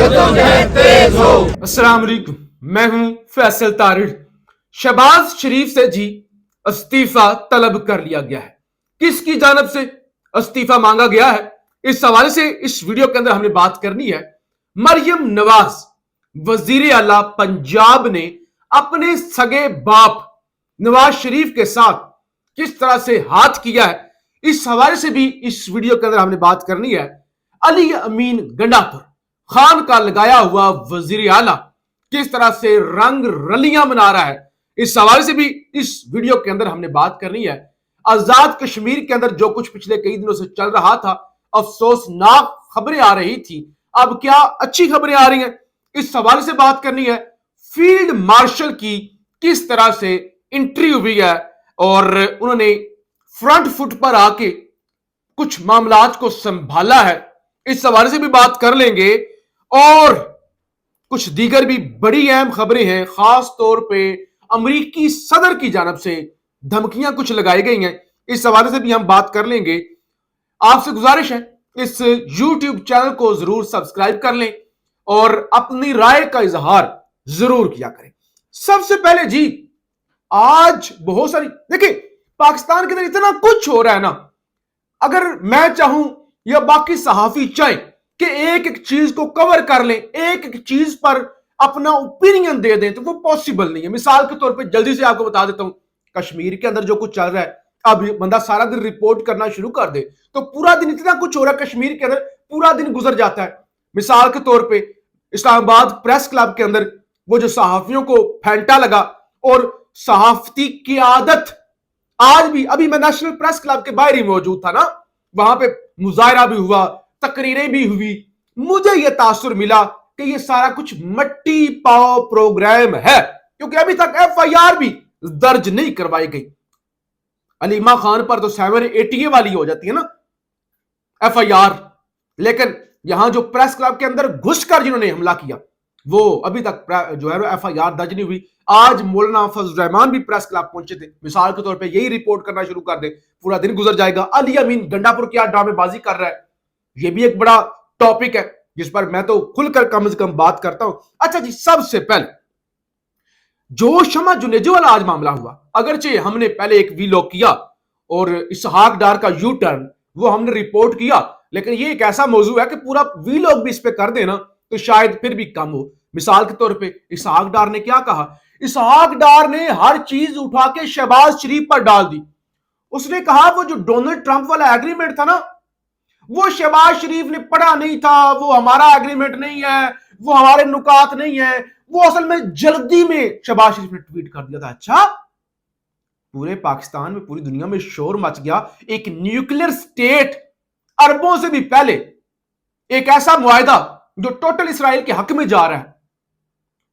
अस्सलाम वालेकुम, मैं हूं फैसल तारिड़। शहबाज शरीफ से जी इस्तीफा तलब कर लिया गया है। किसकी जानब से इस्तीफा मांगा गया है, इस हवाले से इस वीडियो के अंदर हमने बात करनी है। मरियम नवाज वजीर आला पंजाब ने अपने सगे बाप नवाज शरीफ के साथ किस तरह से हाथ किया है, इस हवाले से भी इस वीडियो के अंदर हमने बात करनी है। अली अमीन गंडापुर खान का लगाया हुआ वजीर आला किस तरह से रंग रलियां मना रहा है, इस हवाले से भी इस वीडियो के अंदर हमने बात करनी है। आजाद कश्मीर के अंदर जो कुछ पिछले कई दिनों से चल रहा था, अफसोसनाक खबरें आ रही थी, अब क्या अच्छी खबरें आ रही हैं, इस हवाले से बात करनी है। फील्ड मार्शल की किस तरह से एंट्री हुई है और उन्होंने फ्रंट फुट पर आके कुछ मामलात को संभाला है, इस हवाले से भी बात कर लेंगे। और कुछ दीगर भी बड़ी अहम खबरें हैं, खास तौर पे अमेरिकी सदर की जानब से धमकियां कुछ लगाई गई हैं, इस हवाले से भी हम बात कर लेंगे। आपसे गुजारिश है इस YouTube चैनल को जरूर सब्सक्राइब कर लें और अपनी राय का इजहार जरूर किया करें। सबसे पहले जी, आज बहुत सारी देखिए पाकिस्तान के अंदर इतना कुछ हो रहा है ना, अगर मैं चाहूं या बाकी सहाफी चाहे कि एक एक चीज को कवर कर लें, एक एक चीज पर अपना ओपिनियन दे दें, तो वो पॉसिबल नहीं है। मिसाल के तौर पे जल्दी से आपको बता देता हूं, कश्मीर के अंदर जो कुछ चल रहा है, अब बंदा सारा दिन रिपोर्ट करना शुरू कर दे तो पूरा दिन इतना कुछ हो रहा है कश्मीर के अंदर, पूरा दिन गुजर जाता है। मिसाल के तौर पे इस्लामाबाद प्रेस क्लब के अंदर वो जो सहाफियों को फेंटा लगा और सहाफती क़ियादत, आज भी अभी मैं नेशनल प्रेस क्लब के बाहर ही मौजूद था ना, वहां पे मुजाहरा भी हुआ, तकरीरें भी हुई, मुझे यह तासुर मिला कि यह सारा कुछ मट्टी पाव प्रोग्राम है, क्योंकि अभी तक FIR भी दर्ज नहीं करवाई गई। अलीमा खान पर तो 780 वाली हो जाती है ना FIR, लेकिन यहां जो प्रेस क्लब के अंदर घुसकर जिन्होंने हमला किया वो अभी तक जो है FIR दर्ज नहीं हुई। आज मौलाना फजल रहमान भी प्रेस क्लब पहुंचे थे, मिसाल के तौर पे यही रिपोर्ट करना शुरू कर दे, पूरा दिन गुजर जाएगा। अली अमीन गंडापुर क्या ड्रामेबाजी कर रहा है, ये भी एक बड़ा टॉपिक है जिस पर मैं तो खुलकर कम से कम बात करता हूं। अच्छा जी, सबसे पहले जो शमा जुनेजो वाला आज मामला हुआ, अगरचे हमने पहले एक वीलॉग किया और इसहाक डार का यू टर्न वो हमने रिपोर्ट किया, लेकिन ये एक ऐसा मौजू है कि पूरा वीलॉग भी इस पे कर देना तो शायद फिर भी कम हो। मिसाल के तौर पे इसहाक डार ने क्या कहा, इसहाक डार ने हर चीज उठा के शहबाज शरीफ पर डाल दी। उसने कहा वो जो डोनाल्ड ट्रंप वाला एग्रीमेंट था ना, वो शहबाज शरीफ ने पढ़ा नहीं था, वो हमारा एग्रीमेंट नहीं है, वो हमारे नुकात नहीं है, वो असल में जल्दी में शहबाज शरीफ ने ट्वीट कर दिया था। अच्छा, पूरे पाकिस्तान में पूरी दुनिया में शोर मच गया, एक न्यूक्लियर स्टेट अरबों से भी पहले एक ऐसा मुआहदा जो टोटल इसराइल के हक में जा रहा है,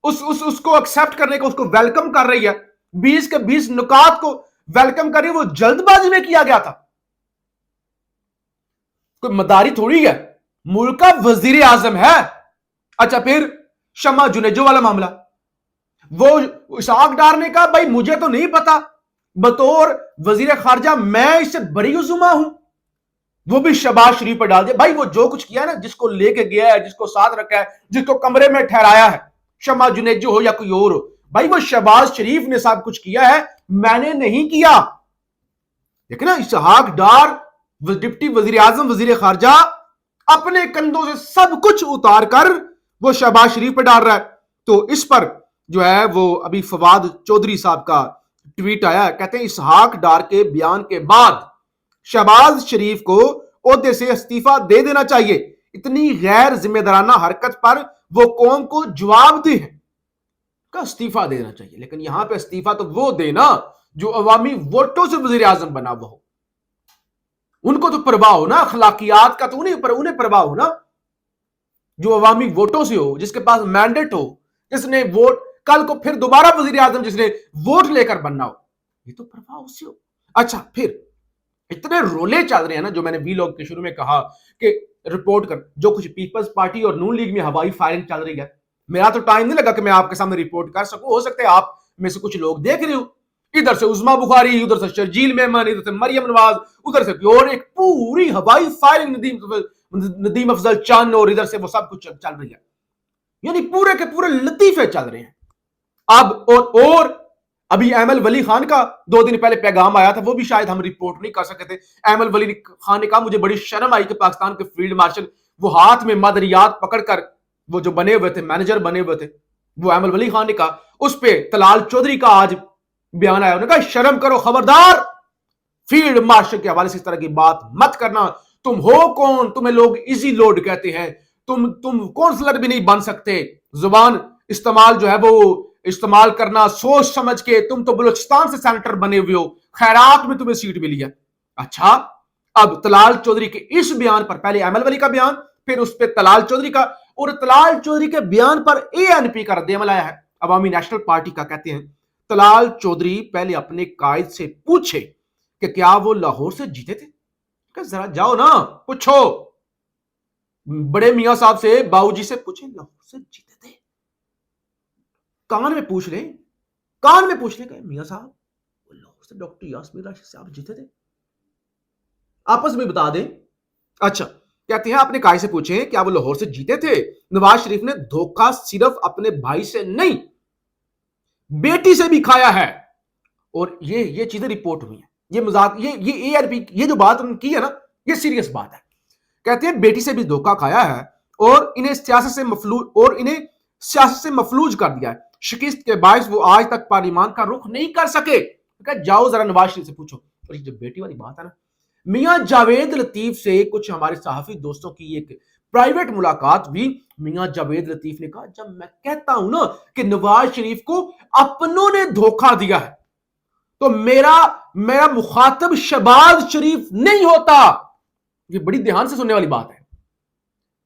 उसको एक्सेप्ट करने को, उसको वेलकम कर रही है, 20 के 20 नुकात को वेलकम कर रही है, वो जल्दबाजी में किया गया था। कोई मदारी थोड़ी है, मुल्क का वजीर आजम है। अच्छा, फिर शमा जुनेजो वाला मामला, वो इसहाक डार ने कहा भाई मुझे तो नहीं पता, बतौर वजीर खारजा मैं इससे बरी उजुमा हूं, वो भी शहबाज शरीफ पर डाल दिया। भाई वो जो कुछ किया है ना, जिसको लेके गया है, जिसको साथ रखा है, जिसको कमरे में ठहराया है, शमा जुनेजो हो या कोई और हो, भाई वो शहबाज शरीफ ने सब कुछ किया है, मैंने नहीं किया। लेकिन ना इसहाक डार डिप्टी वजीर आजम वजीर खारजा अपने कंधों से सब कुछ उतार कर वो शहबाज शरीफ पर डाल रहा है। तो इस पर जो है वो अभी फवाद चौधरी साहब का ट्वीट आया, कहते हैं इसहाक डार के बयान के बाद शहबाज शरीफ को ओहदे से इस्तीफा दे देना चाहिए, इतनी गैर जिम्मेदाराना हरकत पर वो कौम को जवाब दे है का इस्तीफा दे देना चाहिए। लेकिन यहां पे इस्तीफा तो वो देना जो अवामी वोटों से वजीर आजम बना हुआ हो, उनको तो परवाह हो ना, अखलाकियात का तो उन्हें परवाह हो ना, जो अवामी वोटों से हो, जिसके पास मैंडेट हो, जिसने वोट कल को फिर दोबारा वजीर आजम जिसने वोट लेकर बनना हो, ये तो परवाह उससे हो। अच्छा, फिर इतने रोले चल रहे हैं ना, जो मैंने वीलॉग के शुरू में कहा कि रिपोर्ट कर, जो कुछ पीपल्स पार्टी और नून लीग में हवाई फायरिंग चल रही है, मेरा तो टाइम नहीं लगा कि मैं आपके सामने रिपोर्ट कर सकूं। हो सकता है आप में से कुछ लोग देख रहे हो, इधर से उस्मा बुखारी, उधर से शर्जील मेमन, इधर से मरियम नवाज, उधर से और एक पूरी हवाई फायरिंग नदीम अफजल चंद, और इधर से वो सब कुछ चल रही है। यानी पूरे के पूरे लतीफे चल रहे हैं। अब और अभी अहमद वली खान का 2 दिन पहले पैगाम आया था, वो भी शायद हम रिपोर्ट नहीं कर सके थे। अहमद वली खान ने कहा मुझे बड़ी शर्म आई कि पाकिस्तान के फील्ड मार्शल वो हाथ में मदरियात पकड़कर वो जो बने हुए थे, मैनेजर बने हुए थे, वो अहमद वली खान ने कहा। उस पे तलाल चौधरी का आज बयान आया, उन्होंने कहा शर्म करो, खबरदार फील्ड मार्शल के हवाले से इस तरह की बात मत करना। तुम हो कौन, तुम्हें लोग इजी लोड कहते हैं, तुम काउंसलर भी नहीं बन सकते, जुबान इस्तेमाल जो है वो इस्तेमाल करना सोच समझ के, तुम तो बलूचिस्तान से सेनेटर बने हुए हो, खैरात में तुम्हें सीट मिली है। अच्छा, अब तलाल चौधरी के इस बयान पर, पहले अहमद वली का बयान, फिर उस पर तलाल चौधरी का, और तलाल चौधरी के बयान पर एएनपी का रद्द-ए-अमल आया है, अवामी नेशनल पार्टी का। कहते हैं तलाल चौधरी पहले अपने कायद से पूछे कि क्या वो लाहौर से जीते थे। जरा जाओ ना, पूछो बड़े मियां साहब से, बाबूजी से पूछे लाहौर से जीते थे, कान में पूछ ले, कान में पूछ ले कि मियां साहब लाहौर से डॉक्टर यास्मीन राशिद साहब जीते थे, आपस में बता दें। अच्छा, कहते हैं आपने कायद से पूछे क्या वो लाहौर से जीते थे। नवाज शरीफ ने धोखा सिर्फ अपने भाई से नहीं, बेटी से भी खाया है, और ये चीजें रिपोर्ट हुई है। ये मजाक, ये एआरपी, ये जो बात उन्होंने की है ना, ये सीरियस बात है। कहते हैं बेटी से भी धोखा खाया है और इन्हें सियासत से मफलूज कर दिया है। शिकस्त के बायस वो आज तक पार्लियामान का रुख नहीं कर सके। जाओ जरा नवाज शरीफ से पूछो। और जो बेटी वाली बात है ना, मियां जावेद लतीफ से कुछ हमारे सहाफी दोस्तों की एक प्राइवेट मुलाकात हुई। मियां जावेद लतीफ ने कहा जब मैं कहता हूं ना कि नवाज शरीफ को अपनों ने धोखा दिया है, तो मेरा मुखातब शहबाज शरीफ नहीं होता। ये बड़ी ध्यान से सुनने वाली बात है।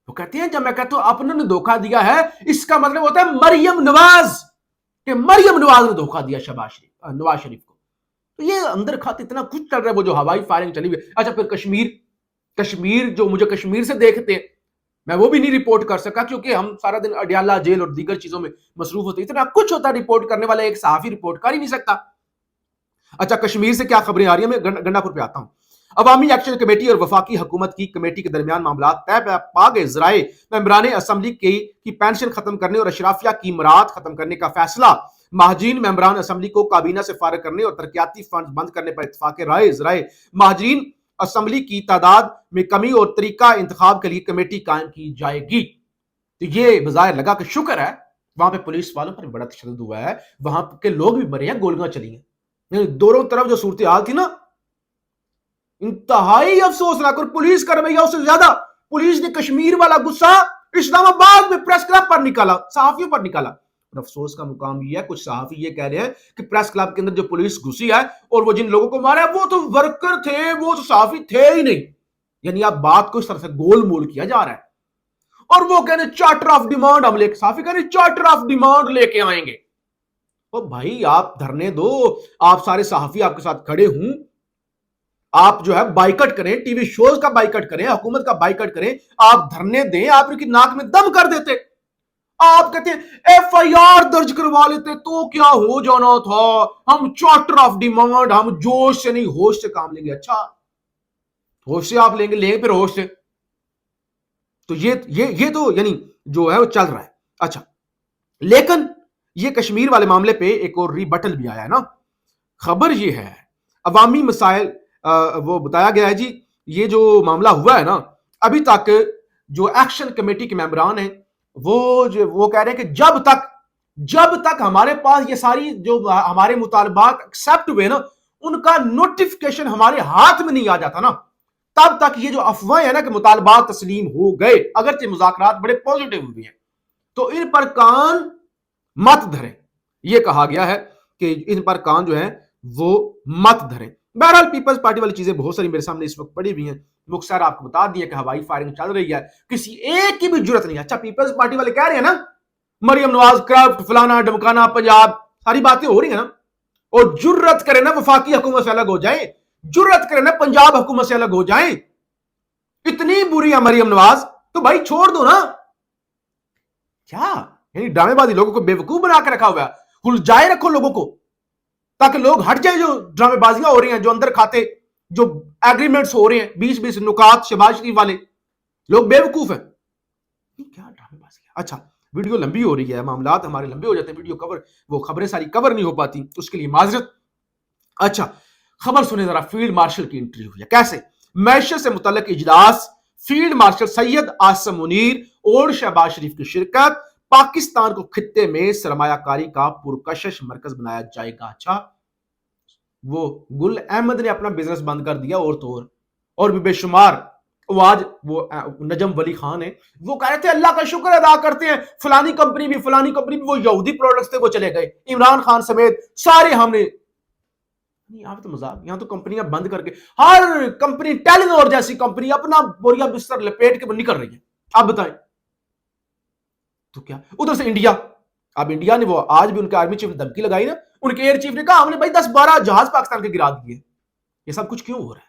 तो कहते हैं जब मैं कहता हूं अपनों ने धोखा दिया है, इसका मतलब होता है मरियम नवाज, कि मरियम नवाज ने धोखा दिया नवाज शरीफ को। तो ये अंदर खाते इतना कुछ चल रहा है, वो जो हवाई फायरिंग चली हुई। अच्छा, फिर कश्मीर जो मुझे कश्मीर से देखते हैं, मैं वो भी नहीं रिपोर्ट कर सका क्योंकि हम सारा दिन अडियाला जेल और दीगर चीजों में मसरूफ होते। इतना कुछ होता रिपोर्ट करने वाला, एक सहाफी रिपोर्ट कर ही नहीं सकता। अच्छा, कश्मीर से क्या खबरें आ रही है, मैं गंडापुर पे आता हूं। अवामी एक्शन कमेटी और वफाकी हुकूमत की कमेटी के दरमियान मामला तय पा गए। जराए मेंबरान असम्बली की पेंशन खत्म करने और अशराफिया की इमरात खत्म करने का फैसला। महाजरीन मेंबरान असम्बली को काबीना से फारिग करने और तरक्याती फंड बंद करने पर इत्तेफाक राय। जराए महाजरीन असम्बली की तादाद में कमी और तरीका इंतखाब के लिए कमेटी कायम की जाएगी। तो ये बजाय लगा कि शुक्र है वहां पे पुलिस वालों पर बड़ा तशद्दुद हुआ है, वहां के लोग भी मरे हैं, गोलियां चली हैं, दोनों तरफ जो सूरत हाल थी ना, इंतहाई अफसोसनाक। और पुलिस का रवैया उससे ज्यादा, पुलिस ने कश्मीर वाला गुस्सा इस्लामाबाद में प्रेस क्लब पर निकाला, सहाफियों पर निकाला। और अफसोस का मुकाम यह है, कुछ सहाफी ये कह रहे हैं कि प्रेस क्लब के अंदर जो पुलिस घुसी है और वो जिन लोगों को मारा है वो तो वर्कर थे, वो तो सहाफी थे ही नहीं। यानी आप बात को इस तरह से गोल मोल किया जा रहा है। और वो कह रहे चार्टर ऑफ डिमांड हम लेके, सहाफी कह रहे चार्टर ऑफ डिमांड लेके आएंगे। तो भाई आप धरने दो, आप सारे सहाफी आपके साथ खड़े हूं, आप जो है बाइकट करें, टीवी शोज का बाइकट करें, हुकूमत का बाइकट करें, आप धरने दें, आप इनकी नाक में दम कर देते। आप कहते एफआईआर दर्ज करवा लेते तो क्या हो जाना था, हम चार्टर ऑफ डिमांड, हम जोश से नहीं होश से काम लेंगे। अच्छा, होश से आप लेंगे फिर होश से, तो ये तो यानी जो है वो चल रहा है। अच्छा, लेकिन ये कश्मीर वाले मामले पे एक और रिबटल भी आया है ना। खबर ये है अवामी मसाइल, वो बताया गया है जी, ये जो मामला हुआ है ना, अभी तक जो एक्शन कमेटी के मेंबरान हैं वो कह रहे हैं कि जब तक हमारे पास ये सारी जो हमारे मुतालबात एक्सेप्ट हुए ना, उनका नोटिफिकेशन हमारे हाथ में नहीं आ जाता ना, तब तक ये जो अफवाहें है ना कि मुतालबात तस्लीम हो गए, अगरचे मुज़ाकरात बड़े पॉजिटिव हुए हैं, तो इन पर कान मत धरें। ये कहा गया है कि इन पर कान जो है वो मत धरें। बहरहाल पीपल्स पार्टी वाली चीजें बहुत सारी मेरे सामने इस वक्त पड़ी हुई हैं। मुख्तार आपको बता दिया कि हवाई फायरिंग चल रही है, किसी एक की भी जरूरत नहीं है। अच्छा, पीपल्स पार्टी वाले कह रहे हैं ना मरियम नवाज करप्ट, फलाना ढमकाना, पंजाब, सारी बातें हो रही है ना, और जुर्रत करें ना वफाकी हुकूमत से अलग हो जाए, जुर्रत करें ना पंजाब हुकूमत से अलग हो जाए। इतनी बुरी है मरियम नवाज तो भाई छोड़ दो ना। क्या यानी ड्रामेबाजी, लोगों को बेवकूफ बना के रखा हुआ है, उलझाए रखो लोगों को ताकि लोग हट जाए। जो ड्रामेबाजियां हो रही हैं, जो अंदर खाते जो एग्रीमेंट्स हो रहे हैं, 20-20 नुकात शहबाज शरीफ वाले, लोग बेवकूफ हैं। क्या ड्रामेबाजी। अच्छा, ویڈیو لمبی ہو رہی ہے, معاملات ہمارے لمبے ہو جاتے ہیں, ویڈیو کور وہ خبریں ساری کور نہیں ہو پاتی, اس کے لیے معذرت. اچھا خبر سنیں ذرا, فیلڈ مارشل کی انٹری ہوئی ہے. کیسے؟ معیشت سے متعلق اجلاس, فیلڈ مارشل سید عاصم منیر اور شہباز شریف کی شرکت, پاکستان کو خطے میں سرمایہ کاری کا پرکشش مرکز بنایا جائے گا. اچھا وہ گل احمد نے اپنا بزنس بند کر دیا اور بھی بے شمار, وہ آج وہ نجم ولی خان ہے, وہ کہہ رہے تھے اللہ کا شکر ادا کرتے ہیں فلانی کمپنی بھی وہ یہودی پروڈکٹس تھے وہ چلے گئے, عمران خان سمیت سارے ہم نے. یہاں پہ تو مذاق, یہاں تو کمپنیاں بند کر کے ہر کمپنی ٹیلینور جیسی کمپنی اپنا بوریا بستر لپیٹ کے نکل رہی ہے. آپ بتائیں تو کیا. ادھر سے انڈیا, اب انڈیا نے وہ آج بھی ان کے آرمی چیف نے دھمکی لگائی نا, ان کے ایئر چیف نے کہا ہم نے بھائی 10-12 جہاز پاکستان کے گرا دیے. یہ سب کچھ کیوں ہو رہا ہے؟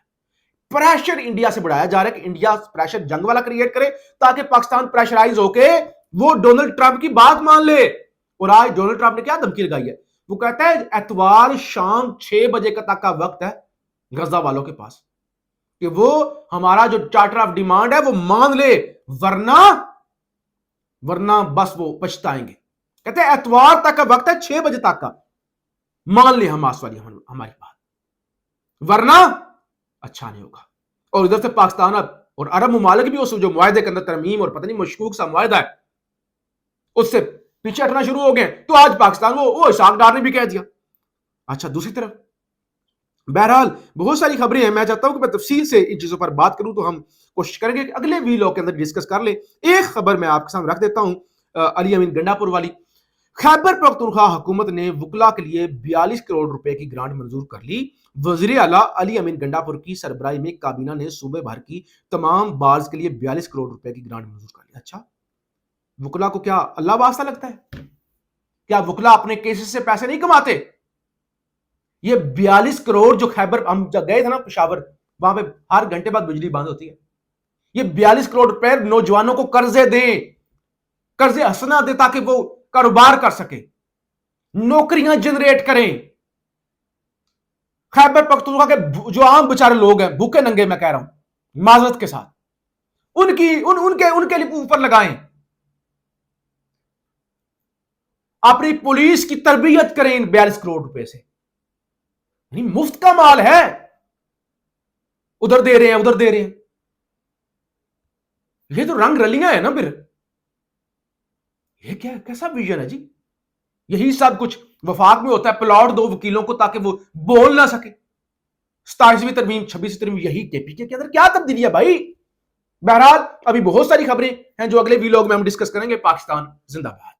پریشر انڈیا سے بڑھایا جا رہا ہے کہ انڈیا پریشر جنگ والا کریٹ کرے تاکہ پاکستان پریشرائز ہو کے وہ ڈونلڈ ٹرمپ کی بات مان لے. اور آج ڈونلڈ ٹرمپ نے کیا دھمکی لگائی ہے, وہ کہتا ہے اتوار شام 6 بجے تک کا وقت ہے غزہ والوں کے پاس کہ وہ ہمارا جو چارٹر آف ڈیمانڈ ہے وہ مان لے, ورنہ بس وہ پچھتائیں گے. کہتے ہیں اتوار تک کا وقت ہے, 6 بجے تک کا, مان لے حماس والی ہماری بات, ورنہ اچھا نہیں ہوگا. اور ادھر سے پاکستان اور عرب ممالک بھی اس جو معاہدے کے اندر ترمیم اور پتہ نہیں مشکوک سا معاہدہ ہے اس سے پیچھے ہٹنا شروع ہو گئے. تو آج پاکستان وہ اسحاق ڈار نے بھی کہہ دیا. اچھا دوسری طرف بہرحال بہت ساری خبریں ہیں, میں چاہتا ہوں کہ میں تفصیل سے ان چیزوں پر بات کروں, تو ہم کوشش کریں گے کہ اگلے ویلاگ کے اندر ڈسکس کر لیں. ایک خبر میں آپ کے سامنے رکھ دیتا ہوں, علی امین گنڈا پور والی. خیبر پختونخوا حکومت نے وکلا کے لیے 42 کروڑ روپے کی گرانٹ منظور کر لی. وزیر اعلیٰ علی امین گنڈا پور کی سربراہی میں کابینہ نے صوبے بھر کی تمام بارز کے لیے 42 کروڑ روپے کی گرانٹ منظور کر لی. اچھا وکلا کو کیا اللہ واسطہ لگتا ہے؟ کیا وکلا اپنے کیسز سے پیسے نہیں کماتے؟ یہ 42 کروڑ جو خیبر, ہم جب گئے تھے نا پشاور, وہاں پہ ہر گھنٹے بعد بجلی بند ہوتی ہے. یہ 42 کروڑ روپے نوجوانوں کو قرضے دیں, قرضے حسنہ دیں تاکہ وہ کاروبار کر سکے, نوکریاں جنریٹ کریں. خیبر پختونخوا کے جو عام بیچارے لوگ ہیں بھوکے ننگے, میں کہہ رہا ہوں معذرت کے ساتھ, ان کے لیے اوپر لگائیں. اپنی پولیس کی تربیت کریں ان 42 کروڑ روپے سے. مفت کا مال ہے, ادھر دے رہے ہیں ادھر دے رہے ہیں. یہ تو رنگ رلیاں ہیں نا. پھر یہ کیسا ویژن ہے جی؟ یہی سب کچھ وفاق میں ہوتا ہے, پلاٹ دو وکیلوں کو تاکہ وہ بول نہ سکے. 27ویں ترمیم 26ویں ترمیم, یہی کے پی کے اندر کیا تبدیلی ہے بھائی؟ بہرحال ابھی بہت ساری خبریں ہیں جو اگلے ویلاگ میں ہم ڈسکس کریں گے. پاکستان زندہ باد.